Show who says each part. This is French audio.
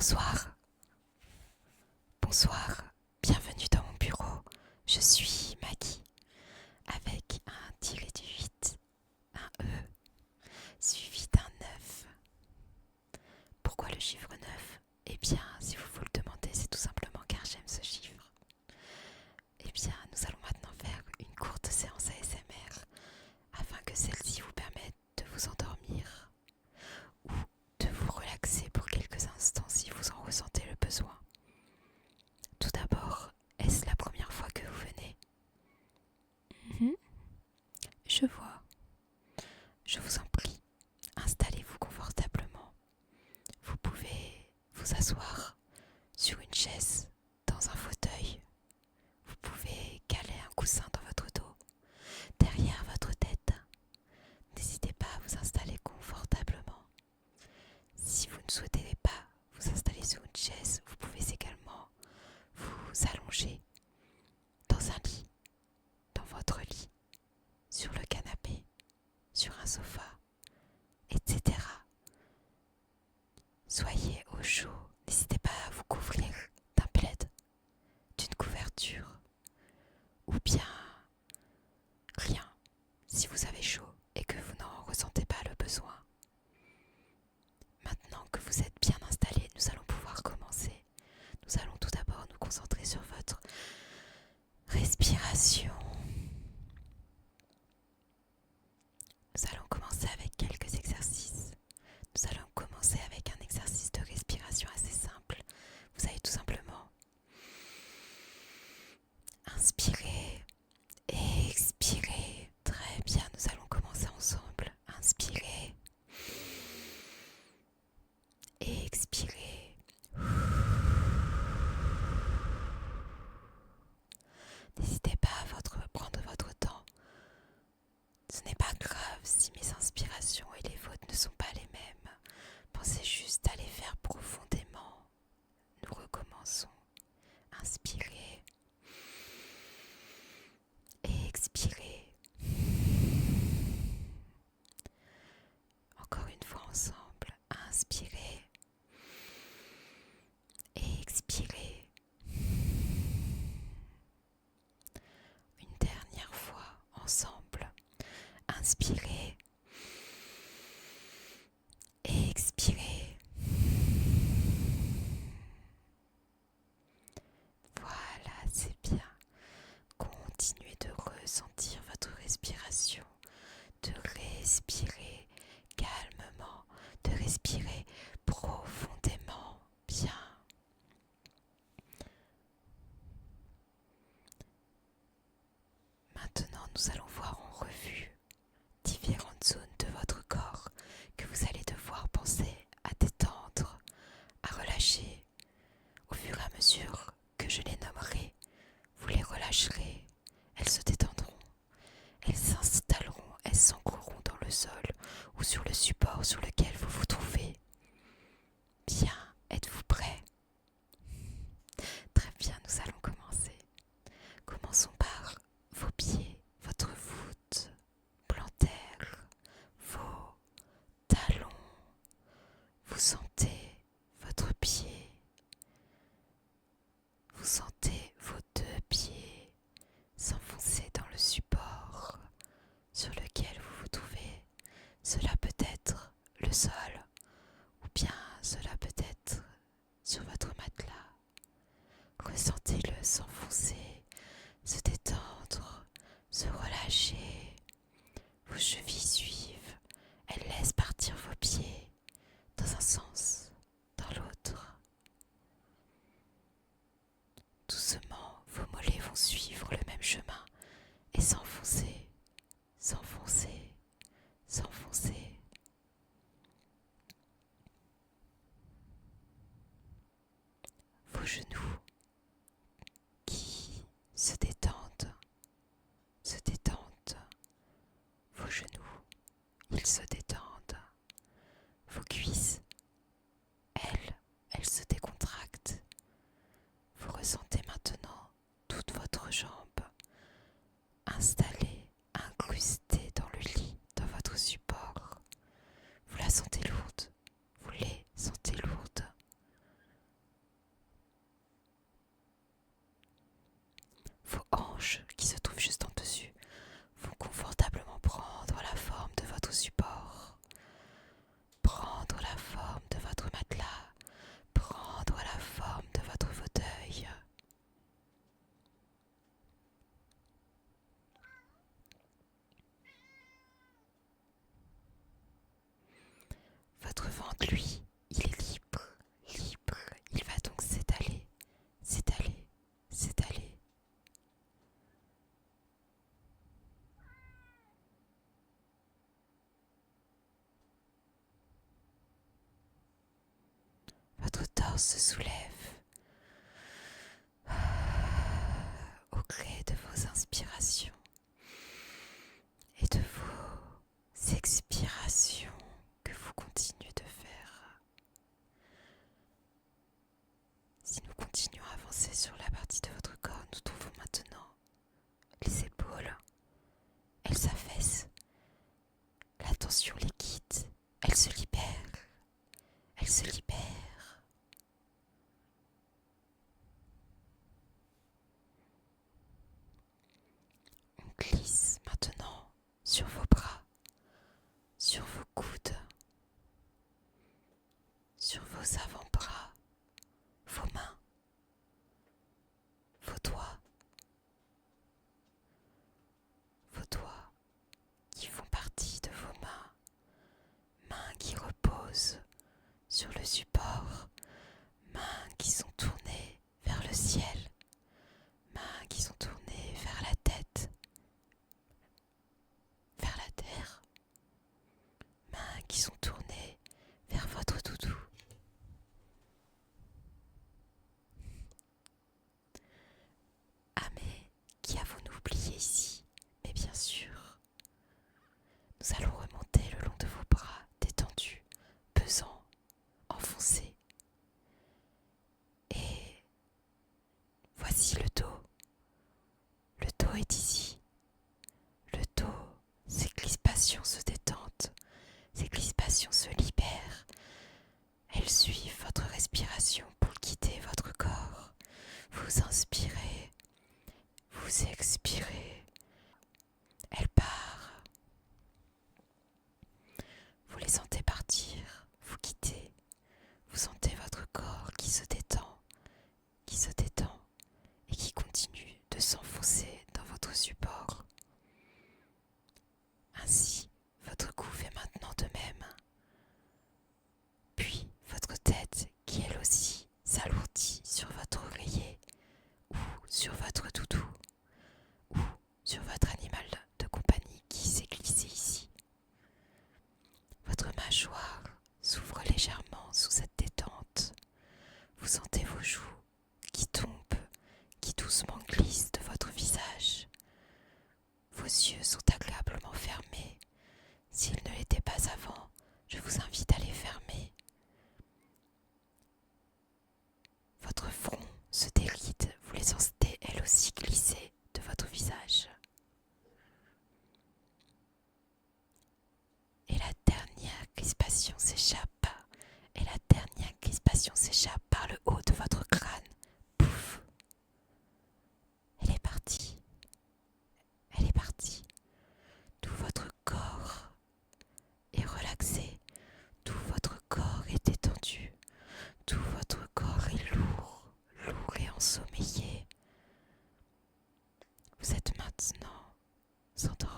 Speaker 1: Bonsoir, bonsoir, bienvenue dans mon bureau. Je suis Maggie, avec un tiré du 8, un E, suivi d'un 9. Pourquoi le chiffre 9? Eh bien, si vous vous le demandez, c'est tout simplement car j'aime ce chiffre. Eh bien, nous allons maintenant faire une courte séance ASMR, afin que celle-ci vous permette de vous endormir ou de vous relaxer pour quelques instants si vous en ressentez le besoin. Tout d'abord, est-ce la première fois que vous venez? Je vois. Je vous en prie, installez-vous confortablement. Vous pouvez vous asseoir sur une chaise, dans un fauteuil. Vous pouvez caler un coussin dans votre dos, derrière votre tête. N'hésitez pas à vous installer confortablement. Si vous ne souhaitez pas vous installer sur une chaise, vous pouvez également vous allonger dans un lit, dans votre lit, sur le canapé, sur un sofa, etc. Soyez au chaud, n'hésitez pas à vous couvrir d'un plaid, d'une couverture, ou bien rien si vous avez chaud et que vous n'en ressentez pas le besoin. Maintenant que vous êtes bien installés, nous allons pouvoir commencer. Nous allons tout d'abord nous concentrer sur votre respiration. Nous allons commencer avec quelques exercices. Nous allons commencer avec un exercice de respiration assez simple. Vous allez tout simplement inspirer et expirer. Très bien, nous allons commencer ensemble. Inspirer et expirer. N'hésitez pas à prendre votre temps. Ce n'est pas grave si mes inspirations et les vôtres ne sont pas les mêmes. Pensez juste à les faire profondément. Nous recommençons. Inspirez et expirez. Encore une fois ensemble. Inspirez et expirez. Une dernière fois ensemble. Inspirez et expirez. Voilà, c'est bien. Continuez de ressentir votre respiration, de respirer calmement, de respirer profondément. Bien. Maintenant, nous allons voir en revue différentes zones de votre corps que vous allez devoir penser à détendre, à relâcher. Au fur et à mesure que je les nommerai, vous les relâcherez. Elles se détendront, elles s'installeront, elles s'ancreront dans le sol ou sur le support sur lequel vous vous trouvez. Bien, êtes-vous prêts? Très bien, nous allons commencer. Commençons par vos pieds, votre voûte plantaire, vos talons. Vous sentez votre pied. Vous sentez vos deux pieds s'enfoncer dans le support sur lequel vous vous trouvez. Cela peut être le sol ou bien cela peut être sur votre matelas. Ressentez-le s'enfoncer, se détendre, se relâcher. Vos chevilles suivent, elles laissent partir vos pieds dans un sens, dans l'autre. Doucement, vos mollets vont suivre le même chemin et s'enfoncer, s'enfoncer, s'enfoncer. Vos genoux qui se détendent, se détendent. Vos genoux, ils se détendent. Vos cuisses, elles se décontractent. Vous ressentez maintenant toute votre jambe installée, incrustée dans le lit, dans votre support. Vous la sentez lourde, vous les sentez lourdes. hanches qui se trouvent juste en dessus vont confortablement prendre la forme de votre support, prendre la forme de votre matelas, prendre la forme de votre fauteuil. Votre ventre, lui, il est libre, libre. Il va donc s'étaler, s'étaler, s'étaler. Votre torse se soulève au gré de vos inspirations et de vos expirations que vous continuez de faire. Si nous continuons à avancer sur la partie de votre corps, nous trouvons maintenant les épaules. Elles s'affaissent. La tension les quitte. Elles se libèrent. Elles se libèrent. On glisse maintenant sur vos bras, sur vos coudes, sur vos avant-bras, vos mains, vos doigts qui font partie de vos mains qui reposent sur le support, mains qui sont tournées vers le ciel, mains qui sont tournées vers la tête, vers la terre, mains qui sont tournées vers votre doudou. Ah mais, qui avons-nous oublié ici? Mais bien sûr, nous allons remonter le long de vos bras détendus, pesants, enfoncés. Et voici le dos. Le dos est ici. Le dos, ses crispations se détendent, ses crispations se libèrent. Elles suivent votre respiration pour quitter votre corps. Vous inspirez, vous expirez. Elle part. Vous les sentez partir, vous quittez. Vous sentez votre corps qui se détend et qui continue de s'enfoncer dans votre support. Ainsi, votre cou fait maintenant de même. Puis, votre tête qui elle aussi s'alourdit sur votre oreiller ou sur votre doudou ou sur votre animal de compagnie qui s'est glissé ici. Votre mâchoire s'ouvre légèrement sous cette détente. Vous sentez vos joues qui tombent, qui doucement glissent de votre visage. Vos yeux sont agréablement fermés. S'ils ne l'étaient pas avant, je vous invite à les fermer. Votre front se déride, vous les sentez elle aussi glisser de votre visage. Et la dernière crispation s'échappe. Et la dernière crispation s'échappe par le haut de votre crâne. Pouf! Elle est partie. Elle est partie. Tout votre corps est relaxé. Tout votre corps est détendu. Tout votre corps est lourd et ensommeillé. Vous êtes maintenant endormi.